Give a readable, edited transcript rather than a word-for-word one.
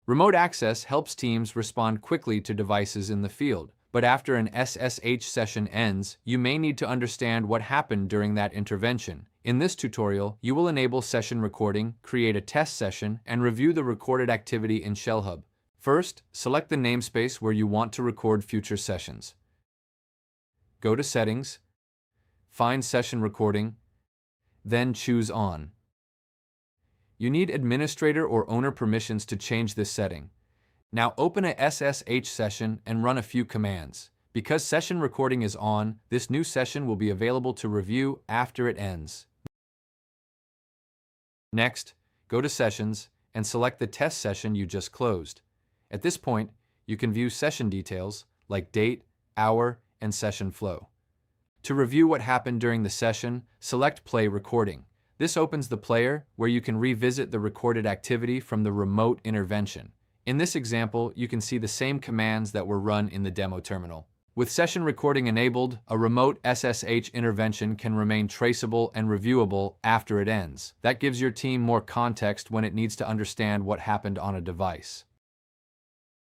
Remote access helps teams respond quickly to devices in the field, but after an SSH session ends, you may need to understand what happened during that intervention. In this tutorial, you will enable session recording, create a test session, and review the recorded activity in ShellHub. First, select the namespace where you want to record future sessions. Go to Settings, find Session Recording, then choose On. You need administrator or owner permissions to change this setting. Now open a SSH session and run a few commands. Because session recording is on, this new session will be available to review after it ends. Next, go to Sessions and select the test session you just closed. At this point, you can view session details like date, hour, and session flow. To review what happened during the session, select Play Recording. This opens the player where you can revisit the recorded activity from the remote intervention. In this example, you can see the same commands that were run in the demo terminal. With session recording enabled, a remote SSH intervention can remain traceable and reviewable after it ends. That gives your team more context when it needs to understand what happened on a device.